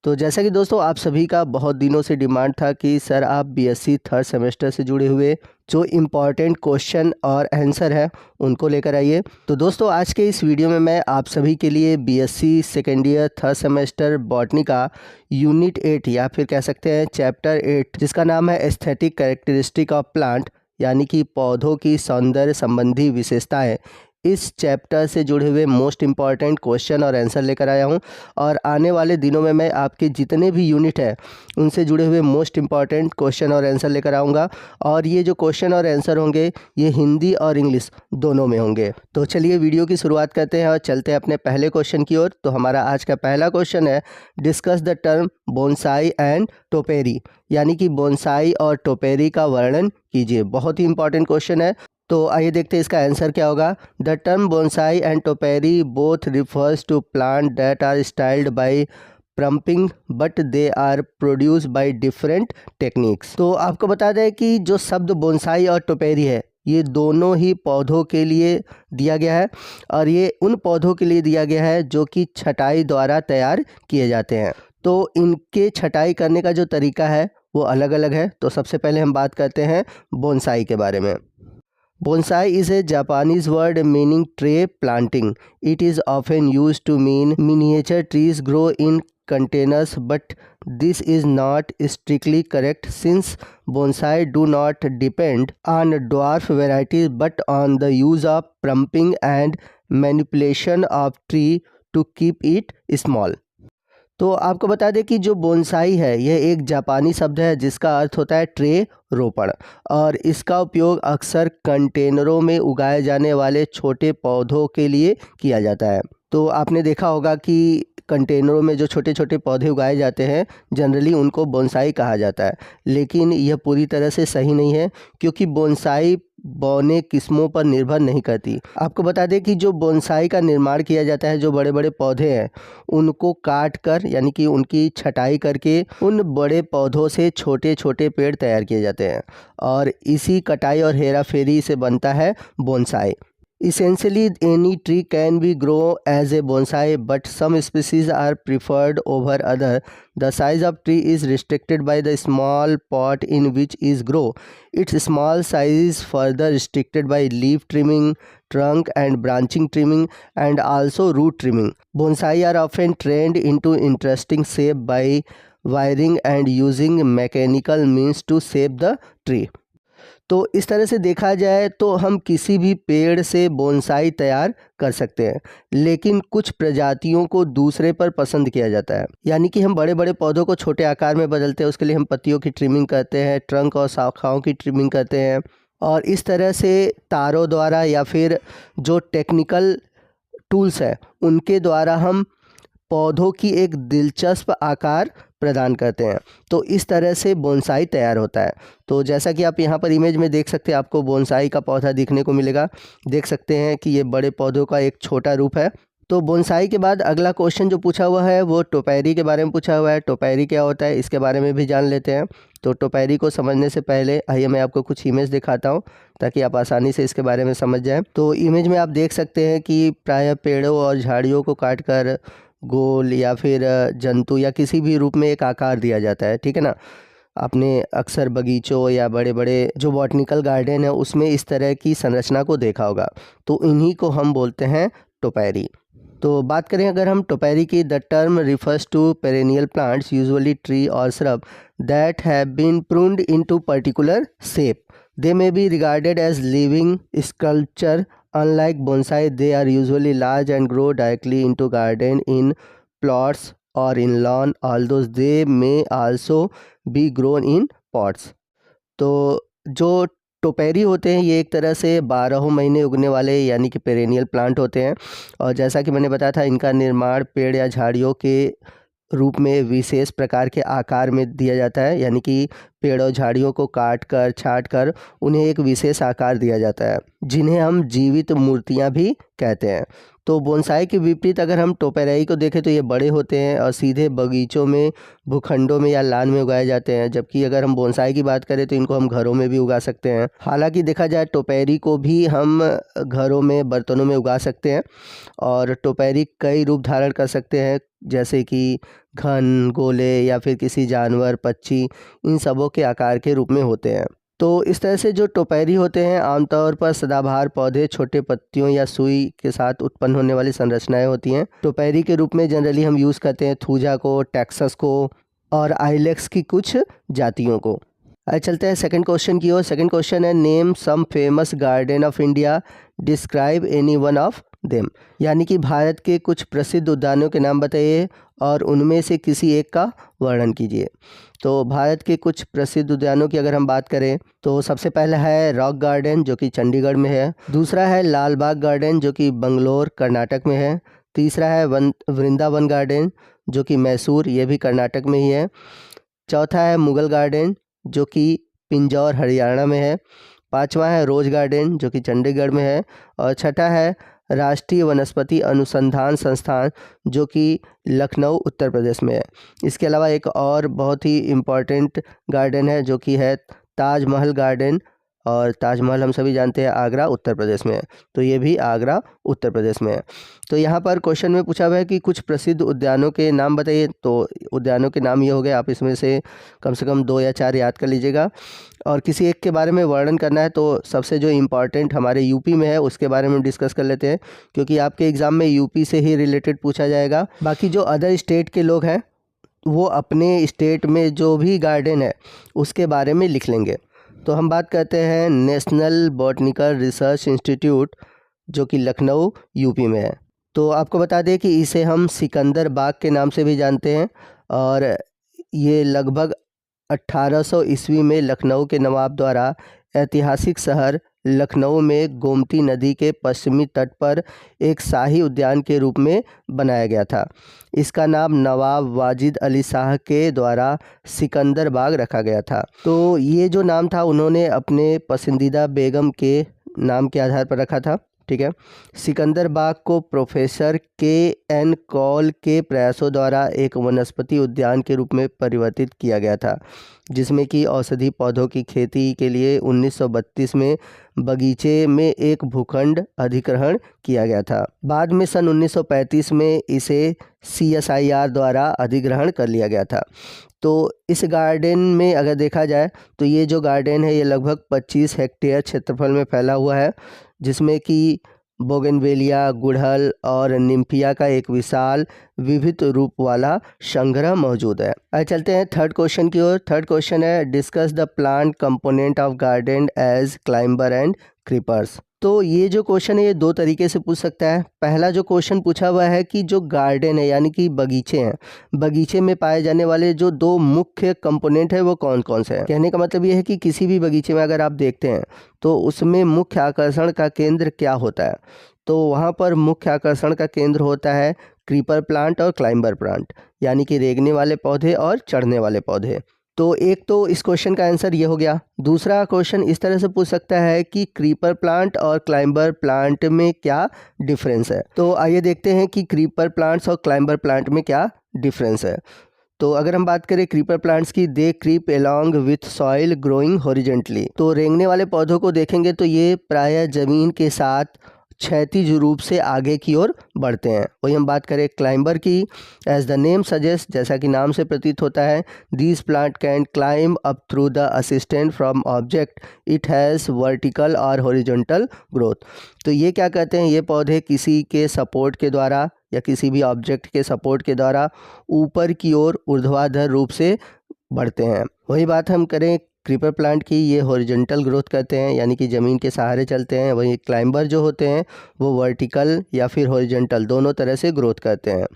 तो जैसा कि दोस्तों आप सभी का बहुत दिनों से डिमांड था कि सर आप बीएससी थर्ड सेमेस्टर से जुड़े हुए जो इम्पॉर्टेंट क्वेश्चन और आंसर है उनको लेकर आइए। तो दोस्तों आज के इस वीडियो में मैं आप सभी के लिए BSc second year third semester botany का यूनिट 8 या फिर कह सकते हैं चैप्टर 8 जिसका नाम है एस्थेटिक कैरेक्टरिस्टिक ऑफ प्लांट यानी कि पौधों की सौंदर्य संबंधी विशेषताएं, इस चैप्टर से जुड़े हुए मोस्ट इम्पॉर्टेंट क्वेश्चन और आंसर लेकर आया हूं। और आने वाले दिनों में मैं आपके जितने भी यूनिट है उनसे जुड़े हुए मोस्ट इम्पॉर्टेंट क्वेश्चन और आंसर लेकर आऊँगा। और ये जो क्वेश्चन और आंसर होंगे ये हिंदी और इंग्लिश दोनों में होंगे। तो चलिए वीडियो की शुरुआत करते हैं और चलते हैं अपने पहले क्वेश्चन की ओर। तो हमारा आज का पहला क्वेश्चन है, discuss the term bonsai and topiary, यानी कि बोनसाई और टोपेरी का वर्णन कीजिए। बहुत ही इंपॉर्टेंट क्वेश्चन है। तो आइए देखते हैं इसका आंसर क्या होगा। The term bonsai and topiary both refers to plant that are styled by pruning but they are produce by different techniques. तो आपको बता दें कि जो शब्द बोनसाई और टोपेरी है ये दोनों ही पौधों के लिए दिया गया है और ये उन पौधों के लिए दिया गया है जो कि छटाई द्वारा तैयार किए जाते हैं। तो इनके छटाई करने का जो तरीका है वो अलग अलग है। तो सबसे पहले हम बात करते हैं बोनसाई के बारे में। Bonsai is a Japanese word meaning tree planting. It is often used to mean miniature trees grow in containers, but this is not strictly correct since bonsai do not depend on dwarf varieties but on the use of pruning and manipulation of tree to keep it small. तो आपको बता दें कि जो bonsai है यह एक जापानी शब्द है जिसका अर्थ होता है ट्रे रोपण, और इसका उपयोग अक्सर कंटेनरों में उगाए जाने वाले छोटे पौधों के लिए किया जाता है। तो आपने देखा होगा कि कंटेनरों में जो छोटे छोटे पौधे उगाए जाते हैं जनरली उनको बोनसाई कहा जाता है, लेकिन यह पूरी तरह से सही नहीं है क्योंकि बोनसाई बौने किस्मों पर निर्भर नहीं करती। आपको बता दें कि जो बोनसाई का निर्माण किया जाता है, जो बड़े बड़े पौधे हैं उनको काट कर यानी कि उनकी छटाई करके उन बड़े पौधों से छोटे छोटे पेड़ तैयार किए जाते हैं और इसी कटाई और हेरा फेरी से बनता है bonsai. Essentially, any tree can be grown as a bonsai, but some species are preferred over other. The size of tree is restricted by the small pot in which is grown. Its small size is further restricted by leaf trimming, trunk and branching trimming, and also root trimming. Bonsai are often trained into interesting shape by wiring and using mechanical means to shape the tree. तो इस तरह से देखा जाए तो हम किसी भी पेड़ से बोनसाई तैयार कर सकते हैं, लेकिन कुछ प्रजातियों को दूसरे पर पसंद किया जाता है। यानी कि हम बड़े बड़े पौधों को छोटे आकार में बदलते हैं, उसके लिए हम पत्तियों की ट्रिमिंग करते हैं, ट्रंक और शाखाओं की ट्रिमिंग करते हैं, और इस तरह से तारों द्वारा या फिर जो टेक्निकल टूल्स है उनके द्वारा हम पौधों की एक दिलचस्प आकार प्रदान करते हैं। तो इस तरह से बोनसाई तैयार होता है। तो जैसा कि आप यहाँ पर इमेज में देख सकते हैं, आपको बोनसाई का पौधा दिखने को मिलेगा। देख सकते हैं कि ये बड़े पौधों का एक छोटा रूप है। तो बोनसाई के बाद अगला क्वेश्चन जो पूछा हुआ है वो टोपेरी के बारे में पूछा हुआ है। टोपेरी क्या होता है इसके बारे में भी जान लेते हैं। तो टोपेरी को समझने से पहले आइए मैं आपको कुछ इमेज दिखाता हूँ ताकि आप आसानी से इसके बारे में समझ जाएं। तो इमेज में आप देख सकते हैं कि प्रायः पेड़ों और झाड़ियों को काट कर गोल या फिर जंतु या किसी भी रूप में एक आकार दिया जाता है, ठीक है ना। आपने अक्सर बगीचों या बड़े बड़े जो बॉटनिकल गार्डन है उसमें इस तरह की संरचना को देखा होगा। तो इन्हीं को हम बोलते हैं टोपेरी। तो बात करें अगर हम टोपेरी की, the term refers to perennial plants usually tree और shrub that have been pruned into particular shape. They may be regarded as living sculpture. Unlike bonsai, they are usually large and grow directly into garden in plots or in lawn, although they may also be grown in pots. तो जो टोपेरी होते हैं ये एक तरह से 12 महीने उगने वाले यानी कि पेरेनियल प्लांट होते हैं, और जैसा कि मैंने बताया था इनका निर्माण पेड़ या झाड़ियों के रूप में विशेष प्रकार के आकार में दिया जाता है। यानी कि पेड़ और झाड़ियों को काट कर छाट कर उन्हें एक विशेष आकार दिया जाता है जिन्हें हम जीवित मूर्तियां भी कहते हैं। तो बोनसाई के विपरीत अगर हम टोपेराई को देखें तो ये बड़े होते हैं और सीधे बगीचों में, भूखंडों में या लान में उगाए जाते हैं, जबकि अगर हम बोनसाई की बात करें तो इनको हम घरों में भी उगा सकते हैं। हालांकि देखा जाए टोपेरी को भी हम घरों में, बर्तनों में उगा सकते हैं, और टोपेरी कई रूप धारण कर सकते हैं जैसे कि घन, गोले या फिर किसी जानवर, पक्षी, इन सबों के आकार के रूप में होते हैं। तो इस तरह से जो टोपैरी होते हैं आमतौर पर सदाबहार पौधे, छोटे पत्तियों या सुई के साथ उत्पन्न होने वाली संरचनाएं होती हैं। टोपैरी के रूप में जनरली हम यूज़ करते हैं थूजा को, टैक्सस को और आइलेक्स की कुछ जातियों को। आज चलते हैं सेकंड क्वेश्चन की ओर। सेकंड क्वेश्चन है name some famous garden of India, describe any one of them. यानी कि भारत के कुछ प्रसिद्ध उद्यानों के नाम बताइए और उनमें से किसी एक का वर्णन कीजिए। तो भारत के कुछ प्रसिद्ध उद्यानों की अगर हम बात करें तो सबसे पहला है रॉक गार्डन जो कि चंडीगढ़ में है। दूसरा है लाल बाग गार्डन जो कि बंगलोर कर्नाटक में है। तीसरा है वृंदावन गार्डन जो कि मैसूर, ये भी कर्नाटक में ही है। चौथा है मुगल गार्डन जो कि पिंजौर हरियाणा में है। पांचवा है रोज गार्डन जो कि चंडीगढ़ में है। और छठा है राष्ट्रीय वनस्पति अनुसंधान संस्थान जो कि लखनऊ उत्तर प्रदेश में है। इसके अलावा एक और बहुत ही इम्पॉर्टेंट गार्डन है जो कि है ताजमहल गार्डन, और ताजमहल हम सभी जानते हैं आगरा उत्तर प्रदेश में है, तो ये भी आगरा उत्तर प्रदेश में है। तो यहाँ पर क्वेश्चन में पूछा हुआ है कि कुछ प्रसिद्ध उद्यानों के नाम बताइए। तो उद्यानों के नाम ये हो गए, आप इसमें से कम 2 या 4 याद कर लीजिएगा। और किसी एक के बारे में वर्णन करना है तो सबसे जो इम्पॉर्टेंट हमारे यूपी में है उसके बारे में डिस्कस कर लेते हैं, क्योंकि आपके एग्ज़ाम में यूपी से ही रिलेटेड पूछा जाएगा। बाकी जो अदर स्टेट के लोग हैं वो अपने स्टेट में जो भी गार्डन है उसके बारे में लिख लेंगे। तो हम बात करते हैं नेशनल बॉटनिकल रिसर्च इंस्टीट्यूट जो कि लखनऊ यूपी में है। तो आपको बता दें कि इसे हम सिकंदर बाग के नाम से भी जानते हैं, और ये लगभग 1800 ईस्वी में लखनऊ के नवाब द्वारा ऐतिहासिक शहर लखनऊ में गोमती नदी के पश्चिमी तट पर एक शाही उद्यान के रूप में बनाया गया था। इसका नाम नवाब वाजिद अली शाह के द्वारा सिकंदर बाग रखा गया था। तो ये जो नाम था उन्होंने अपने पसंदीदा बेगम के नाम के आधार पर रखा था। ठीक है। सिकंदर बाग को प्रोफेसर के.एन. कौल के प्रयासों द्वारा एक वनस्पति उद्यान के रूप में परिवर्तित किया गया था, जिसमें कि औषधि पौधों की खेती के लिए 1932 में बगीचे में एक भूखंड अधिग्रहण किया गया था। बाद में सन 1935 में इसे CSIR द्वारा अधिग्रहण कर लिया गया था। तो इस गार्डन में अगर देखा जाए तो ये जो गार्डन है ये लगभग 25 हेक्टेयर क्षेत्रफल में फैला हुआ है, जिसमें कि बोगनवेलिया, गुड़हल और निम्फिया का एक विशाल विविध रूप वाला संग्रह मौजूद है। आइए चलते हैं थर्ड क्वेश्चन की ओर। थर्ड क्वेश्चन है discuss the plant component of garden as climber and creepers. तो ये जो क्वेश्चन है ये 2 तरीके से पूछ सकता है। पहला जो क्वेश्चन पूछा हुआ है कि जो गार्डन है यानी कि बगीचे हैं, बगीचे में पाए जाने वाले जो 2 मुख्य कंपोनेंट है वो कौन कौन से हैं। कहने का मतलब ये है कि किसी भी बगीचे में अगर आप देखते हैं तो उसमें मुख्य आकर्षण का केंद्र क्या होता है। तो वहाँ पर मुख्य आकर्षण का केंद्र होता है क्रीपर प्लांट और क्लाइंबर प्लांट, यानी कि रेंगने वाले पौधे और चढ़ने वाले पौधे। तो एक तो इस क्वेश्चन का आंसर ये हो गया। दूसरा क्वेश्चन इस तरह से पूछ सकता है कि क्रीपर प्लांट और क्लाइंबर प्लांट में क्या डिफरेंस है। तो आइए देखते हैं कि क्रीपर प्लांट्स और क्लाइंबर प्लांट में क्या डिफरेंस है। तो अगर हम बात करें क्रीपर प्लांट्स की, they creep along with soil growing horizontally. तो रेंगने वाले पौधों को देखेंगे तो ये प्रायः जमीन के साथ क्षैतिज रूप से आगे की ओर बढ़ते हैं। वही हम बात करें क्लाइंबर की, एज द नेम सजेस्ट, जैसा कि नाम से प्रतीत होता है, this plant can climb up through the assistant from object, it has vertical और हॉरिजॉन्टल ग्रोथ। तो ये क्या कहते हैं, ये पौधे किसी के सपोर्ट के द्वारा या किसी भी ऑब्जेक्ट के सपोर्ट के द्वारा ऊपर की ओर ऊर्ध्वाधर रूप से बढ़ते हैं। वही बात हम करें क्रीपर प्लांट की, ये हॉरिजॉन्टल ग्रोथ करते हैं यानी कि ज़मीन के सहारे चलते हैं। वहीं क्लाइंबर जो होते हैं वो वर्टिकल या फिर हॉरिजॉन्टल दोनों तरह से ग्रोथ करते हैं।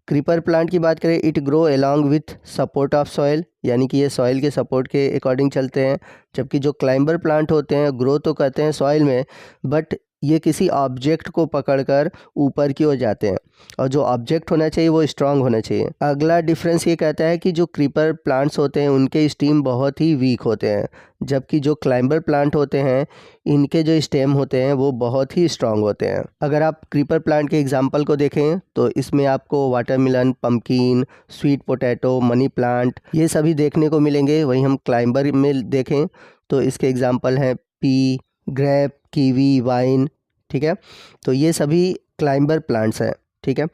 क्रीपर प्लांट की बात करें, it grow along with support of soil, यानी कि ये सॉइल के सपोर्ट के अकॉर्डिंग चलते हैं। जबकि जो क्लाइंबर प्लांट होते हैं ग्रो तो करते हैं सॉइल में, बट ये किसी ऑब्जेक्ट को पकड़कर ऊपर की ओर जाते हैं, और जो ऑब्जेक्ट होना चाहिए वो स्ट्रांग होना चाहिए। अगला डिफरेंस ये कहता है कि जो क्रीपर प्लांट्स होते हैं उनके स्टेम बहुत ही वीक होते हैं, जबकि जो क्लाइंबर प्लांट होते हैं इनके जो स्टेम होते हैं वो बहुत ही स्ट्रांग होते हैं। अगर आप क्रीपर प्लांट के एग्जाम्पल को देखें तो इसमें आपको watermelon, pumpkin, sweet potato, money plant ये सभी देखने को मिलेंगे। वहीं हम क्लाइंबर में देखें तो इसके एग्जाम्पल हैं पी, ग्रेप, कीवी, वाइन। ठीक है, तो ये सभी क्लाइंबर प्लांट्स हैं। ठीक है,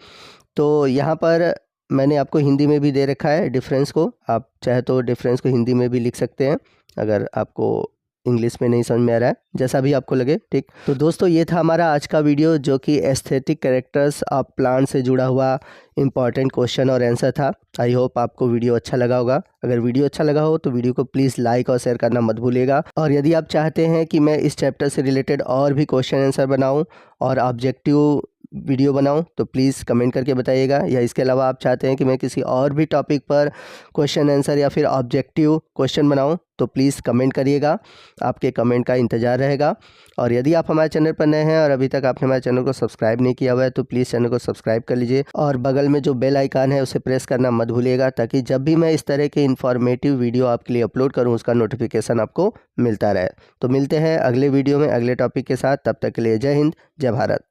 तो यहाँ पर मैंने आपको हिंदी में भी दे रखा है डिफरेंस को, आप चाहे तो डिफरेंस को हिंदी में भी लिख सकते हैं अगर आपको इंग्लिश में नहीं समझ में आ रहा है, जैसा भी आपको लगे। ठीक, तो दोस्तों ये था हमारा आज का वीडियो जो कि एस्थेटिक कैरेक्टर्स ऑफ प्लांट से जुड़ा हुआ इंपॉर्टेंट क्वेश्चन और आंसर था। आई होप आपको वीडियो अच्छा लगा होगा। अगर वीडियो अच्छा लगा हो तो वीडियो को प्लीज़ लाइक और शेयर करना मत भूलिएगा। और यदि आप चाहते हैं कि मैं इस चैप्टर से रिलेटेड और भी क्वेश्चन आंसर बनाऊँ और ऑब्जेक्टिव वीडियो बनाऊं तो प्लीज़ कमेंट करके बताइएगा, या इसके अलावा आप चाहते हैं कि मैं किसी और भी टॉपिक पर क्वेश्चन आंसर या फिर ऑब्जेक्टिव क्वेश्चन बनाऊं तो प्लीज़ कमेंट करिएगा, आपके कमेंट का इंतज़ार रहेगा। और यदि आप हमारे चैनल पर नए हैं और अभी तक आपने हमारे चैनल को सब्सक्राइब नहीं किया हुआ है तो प्लीज़ चैनल को सब्सक्राइब कर लीजिए और बगल में जो बेल आइकन है उसे प्रेस करना मत भूलिएगा, ताकि जब भी मैं इस तरह के इन्फॉर्मेटिव वीडियो आपके लिए अपलोड करूँ उसका नोटिफिकेशन आपको मिलता रहे। तो मिलते हैं अगले वीडियो में अगले टॉपिक के साथ, तब तक के लिए जय हिंद, जय भारत।